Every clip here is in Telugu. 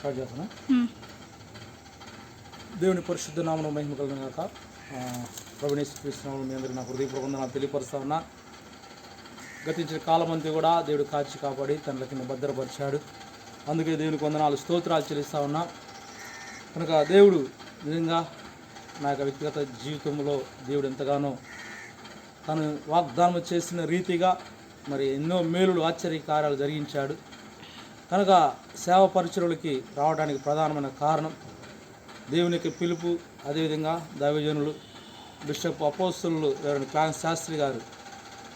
స్టార్ట్ చేస్తాను. దేవుని పరిశుద్ధ నామమున మహిమ కలుగును గాక. ప్రభునేశ్వర కృష్ణనామమున మీ అందరికీ నా హృదయపూర్వక వందనాలు తెలియపరుస్తా ఉన్నా. గతించిన కాలమంతా కూడా దేవుడు కాచి కాపాడి తనల కింద భద్రపరిచాడు. అందుకే దేవునికి వందనాలు స్తోత్రాలు చెల్లిస్తా ఉన్నా. కనుక దేవుడు నిజంగా నా యొక్క వ్యక్తిగత జీవితంలో దేవుడు ఎంతగానో తను వాగ్దానం చేసిన రీతిగా మరి ఎన్నో మేలులు ఆశ్చర్య కార్యాలు జరిగించాడు. కనుక సేవ పరిచరులకి రావడానికి ప్రధానమైన కారణం దేవునికి పిలుపు. అదేవిధంగా దైవజనులు బిషప్ అపోస్తలులు క్లాన్స్ శాస్త్రి గారు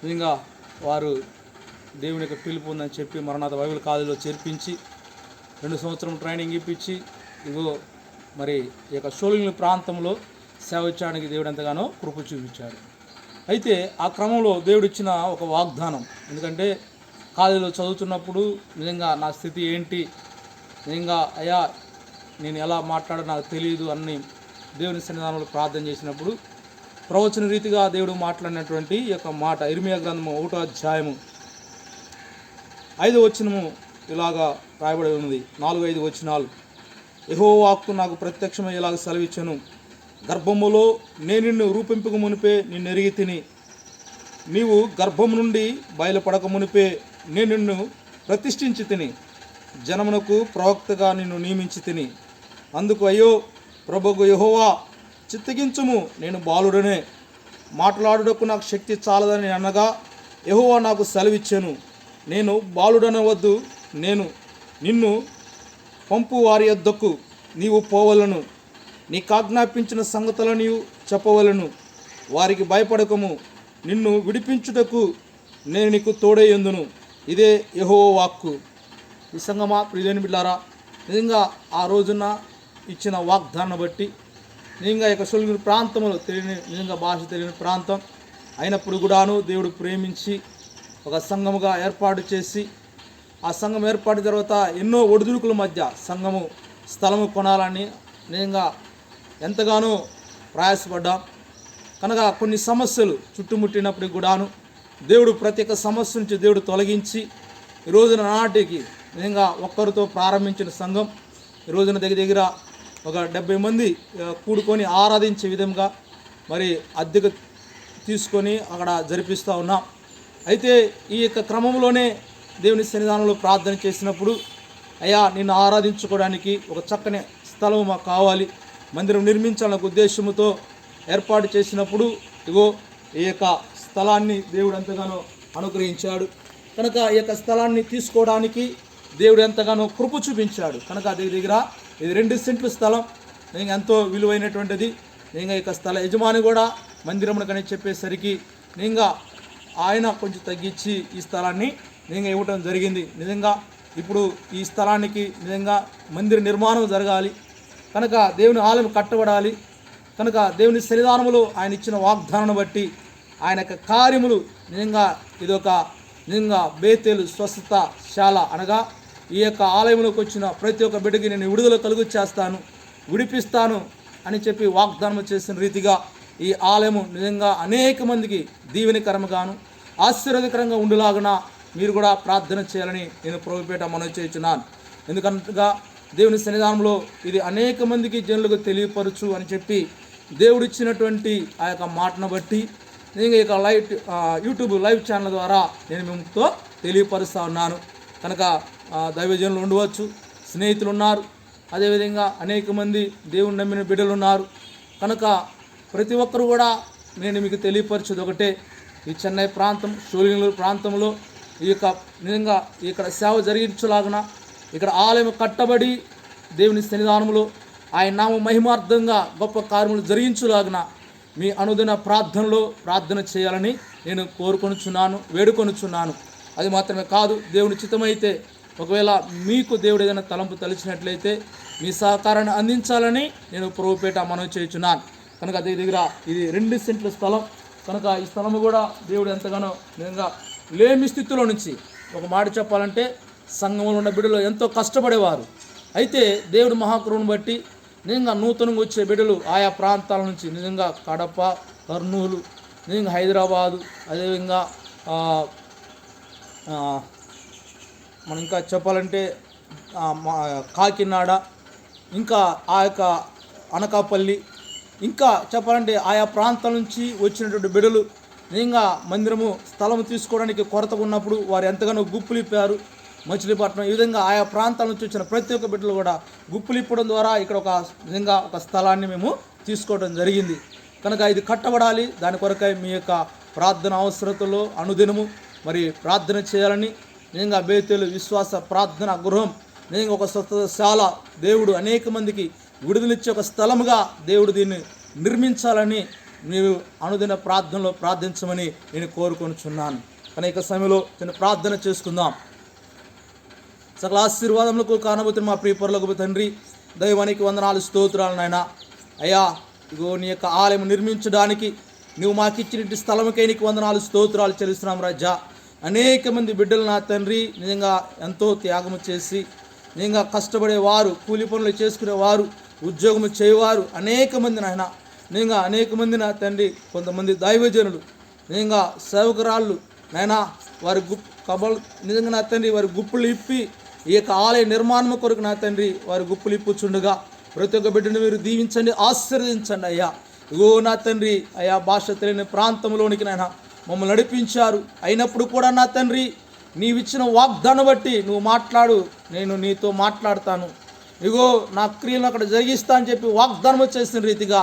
నిజంగా వారు దేవుని యొక్క పిలుపు ఉందని చెప్పి మరణాత బైబిల్ కాలేజీలో చేర్పించి 2 సంవత్సరం ట్రైనింగ్ ఇప్పించి ఇగో మరి ఈ యొక్క షోలింగ్ ప్రాంతంలో సేవ ఇచ్చడానికి దేవుడు ఎంతగానో కృప చూపించాడు. అయితే ఆ క్రమంలో దేవుడు ఇచ్చిన ఒక వాగ్దానం, ఎందుకంటే కాలేజీలో చదువుతున్నప్పుడు నిజంగా నా స్థితి ఏంటి, నిజంగా అయ్యా నేను ఎలా మాట్లాడో నాకు తెలియదు అని దేవుని సన్నిధానంలో ప్రార్థన చేసినప్పుడు ప్రవచన రీతిగా దేవుడు మాట్లాడినటువంటి ఈ యొక్క మాట ఇర్మియా గ్రంథము 1వ అధ్యాయము 5వ వచనము ఇలాగా రాయబడి ఉన్నది. 4-5 వచనాలు. యెహోవా వాక్కు నాకు ప్రత్యక్షమై ఇలాగ సెలవిచ్చెను, గర్భములో నేను నిన్ను రూపింపక మునిపే నిన్ను ఎరిగి తిని, నీవు గర్భం నుండి బయలుపడక మునిపే నేను నిన్ను ప్రతిష్ఠించి తిని, జనమునకు ప్రవక్తగా నిన్ను నియమించి తిని. అందుకు అయ్యో ప్రభువు యెహోవా, చిత్తగించుము, నేను బాలుడనే, మాట్లాడుటకు నాకు శక్తి చాలదని అనగా యెహోవా నాకు సెలవిచ్చెను, నేను బాలుడనవద్దు, నేను నిన్ను పంపు వారి యొద్దకు నీవు పోవలను, నీకాజ్ఞాపించిన సంగతులను నీవు చెప్పవలను, వారికి భయపడకము, నిన్ను విడిపించుటకు నేను నీకు తోడయ్యందును, ఇదే యెహోవా వాక్కు. ఈ సంగమా ప్రియని బిడ్డారా, నిజంగా ఆ రోజున ఇచ్చిన వాగ్దానం బట్టి నిజంగా ఇక షోలింగ్ ప్రాంతంలో తెలియని నిజంగా భాష తెలియని ప్రాంతం అయినప్పుడు కూడాను దేవుడు ప్రేమించి ఒక సంఘముగా ఏర్పాటు చేసి, ఆ సంఘం ఏర్పాటు తర్వాత ఎన్నో ఒడిదుడుకుల మధ్య సంఘము స్థలము కొనాలని నిజంగా ఎంతగానో ప్రయాసపడ్డాం. కనుక కొన్ని సమస్యలు చుట్టుముట్టినప్పటికి కూడాను దేవుడు ప్రతి ఒక్క సమస్య నుంచి దేవుడు తొలగించి ఈ రోజున నాటికి నిజంగా ఒక్కరితో ప్రారంభించిన సంఘం ఈ రోజున దగ్గర ఒక 70 మంది కూడుకొని ఆరాధించే విధంగా మరి అద్దెకు తీసుకొని అక్కడ జరిపిస్తూ ఉన్నాం. అయితే ఈ యొక్క క్రమంలోనే దేవుని సన్నిధానంలో ప్రార్థన చేసినప్పుడు, అయ్యా నిన్ను ఆరాధించుకోవడానికి ఒక చక్కని స్థలం మాకు కావాలి, మందిరం నిర్మించాలనే ఉద్దేశంతో ఏర్పాటు చేసినప్పుడు ఇగో ఈ యొక్క స్థలాన్ని దేవుడు ఎంతగానో అనుగ్రహించాడు. కనుక ఈ యొక్క స్థలాన్ని తీసుకోవడానికి దేవుడు ఎంతగానో కృప చూపించాడు. కనుక దగ్గర ఇది 2 సెంట్ల స్థలం, ఇంకా ఎంతో విలువైనటువంటిది. ఇంకా ఇక స్థల యజమాని కూడా మందిరమునకని చెప్పేసరికి ఇంకా ఆయన కొంచెం తగ్గించి ఈ స్థలాన్ని నిజంగా ఇవ్వటం జరిగింది. నిజంగా ఇప్పుడు ఈ స్థలానికి నిజంగా మందిర నిర్మాణం జరగాలి, కనుక దేవుని ఆలయం కట్టబడాలి. కనుక దేవుని సన్నిధానములో ఆయన ఇచ్చిన వాగ్దానాన్ని బట్టి ఆయన యొక్క కార్యములు నిజంగా ఇదొక నిజంగా బేతేలు స్వస్థత శాల, అనగా ఈ యొక్క ఆలయంలోకి వచ్చిన ప్రతి ఒక్క బిడ్డకి నేను విడుదల కలుగు చేస్తాను, విడిపిస్తాను అని చెప్పి వాగ్దానం చేసిన రీతిగా ఈ ఆలయము నిజంగా అనేక మందికి దీవెనకరంగాను ఆశీర్వాదకరంగా ఉండులాగున మీరు కూడా ప్రార్థన చేయాలని నేను ప్రభుపేట మనవి చేస్తున్నాను. ఎందుకనగా దేవుని సన్నిధానంలో ఇది అనేక మందికి జనులకు తెలియపరచు అని చెప్పి దేవుడు ఇచ్చినటువంటి ఆ యొక్క మాటను బట్టి నేను ఇక యూట్యూబ్ లైవ్ ఛానల్ ద్వారా నేను మీతో తెలియపరుస్తూ ఉన్నాను. కనుక దైవజనులు ఉండవచ్చు, స్నేహితులు ఉన్నారు, అదేవిధంగా అనేక మంది దేవుని నమ్మిన బిడ్డలు ఉన్నారు. కనుక ప్రతి ఒక్కరు కూడా నేను మీకు తెలియపరిచేది ఒకటే, ఈ చెన్నై ప్రాంతం షోలింగ్ ప్రాంతంలో ఈ యొక్క నిజంగా ఇక్కడ సేవ జరిగించలాగున ఇక్కడ ఆలయం కట్టబడి దేవుని సన్నిధానంలో ఆయన నామ మహిమార్థంగా గొప్ప కార్యములు జరిగించులాగున మీ అనుదిన ప్రార్థనలో ప్రార్థన చేయాలని నేను కోరుకొనుచున్నాను, వేడుకొనుచున్నాను. అది మాత్రమే కాదు, దేవుని చిత్తమైతే ఒకవేళ మీకు దేవుడు ఏదైనా తలంపు తలిచినట్లయితే మీ సహకారాన్ని అందించాలని నేను ప్రభుపేట మనవి చేయుచున్నాను. కనుక దగ్గర ఇది 2 సెంట్ల స్థలం. కనుక ఈ స్థలము కూడా దేవుడు ఎంతగానో నిజంగా లేమి స్థితిలో నుంచి, ఒక మాట చెప్పాలంటే సంఘంలో ఉన్న బిడ్డలు ఎంతో కష్టపడేవారు. అయితే దేవుడు మహాకరువును బట్టి నిజంగా నూతనంగా వచ్చే బిడ్డలు ఆయా ప్రాంతాల నుంచి నిజంగా కడప, కర్నూలు, నిజంగా హైదరాబాదు, అదేవిధంగా మనం ఇంకా చెప్పాలంటే కాకినాడ, ఇంకా ఆ యొక్క అనకాపల్లి, ఇంకా చెప్పాలంటే ఆయా ప్రాంతాల నుంచి వచ్చినటువంటి బిడ్డలు నిజంగా మందిరము స్థలం తీసుకోవడానికి కొరత ఉన్నప్పుడు వారు ఎంతగానో గుప్పులిప్పారు. మచిలీపట్నం ఈ విధంగా ఆయా ప్రాంతాల నుంచి వచ్చిన ప్రతి ఒక్క బిడ్డలు కూడా గుప్పులిప్పడం ద్వారా ఇక్కడ నిజంగా ఒక స్థలాన్ని మేము తీసుకోవడం జరిగింది. కనుక ఇది కట్టబడాలి. దాని కొరకై మీ యొక్క ప్రార్థన అవసరతలో అనుదినము మరి ప్రార్థన చేయాలని, నిజంగా బేతేలు విశ్వాస ప్రార్థన గృహం నిజంగా ఒక స్వస్థశాల దేవుడు అనేక మందికి విడుదలిచ్చే ఒక స్థలముగా దేవుడు దీన్ని నిర్మించాలని మీరు అనుదిన ప్రార్థనలో ప్రార్థించమని నేను కోరుకొనుచున్నాను. అనేక సమయంలో చిన్న ప్రార్థన చేసుకుందాం. సకల ఆశీర్వాదములకు కానబోతున్న మా ప్రియ పరలోకపు తండ్రి, దైవానికి వందనాలు, స్తోత్రాలు నాయన. అయ్యా, ఇగో నీ యొక్క ఆలయం నిర్మించడానికి నువ్వు మాకు ఇచ్చిన స్థలముకై నీకు వందనాలు, స్తోత్రాలు చెల్లిస్తున్నాం రాజా. అనేక మంది బిడ్డలు నా తండ్రి నిజంగా ఎంతో త్యాగము చేసి నిజంగా కష్టపడేవారు, కూలి పనులు చేసుకునేవారు, ఉద్యోగం చేయవారు అనేక మంది నాయన. నిజంగా అనేక మంది నా తండ్రి, కొంతమంది దైవజనులు, నిజంగా సేవకురాళ్ళు నాయన, వారి నిజంగా నా తండ్రి వారి గుప్పులు ఇప్పి ఈ యొక్క ఆలయ నిర్మాణం కొరకు నా తండ్రి వారి గుప్పులు ఇప్పుచుండగా ప్రతి ఒక్క బిడ్డను మీరు దీవించండి, ఆశీర్వదించండి అయ్యా. ఇగో నా తండ్రి అయ్యా, భాష తెలియని ప్రాంతంలోనికి నాయన మమ్మల్ని నడిపించారు. అయినప్పుడు కూడా నా తండ్రి నీవిచ్చిన వాగ్దానం బట్టి నువ్వు మాట్లాడు, నేను నీతో మాట్లాడతాను, ఇగో నా క్రియలను అక్కడ జరిగిస్తా అని చెప్పి వాగ్దానం చేసిన రీతిగా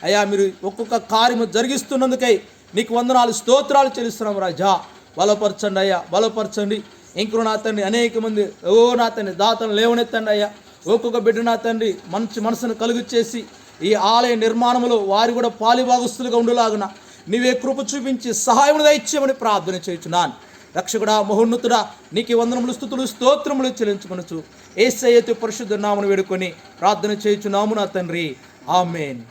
అయ్యా మీరు ఒక్కొక్క కార్యము జరిగిస్తున్నందుకై నీకు వందనాలు, స్తోత్రాలు చెల్లిస్తున్నాం రాజా. బలపరచండి అయ్యా, బలపరచండి. ఇంకో నా తండ్రి అనేక మంది నా తండ్రి దాతను లేవనెత్తండి అయ్యా. ఒక్కొక్క బిడ్డ నా తండ్రి మంచి మనసును కలుగు చేసి ఈ ఆలయ నిర్మాణంలో వారు కూడా పాలిభాగస్తులుగా ఉండేలాగున నీవే కృప చూపించి సహాయమును దయచేయమని ప్రార్థన చేయుచున్నాను. రక్షకుడా, మహోన్నతుడా, నీకు వందనములు, స్తుతులు, స్తోత్రములు చెల్లించుకొనుచు యేసయ్య పరిశుద్ధ నామమున వేడుకొని ప్రార్థన చేయుచున్నాము నా తండ్రి. ఆమేన్.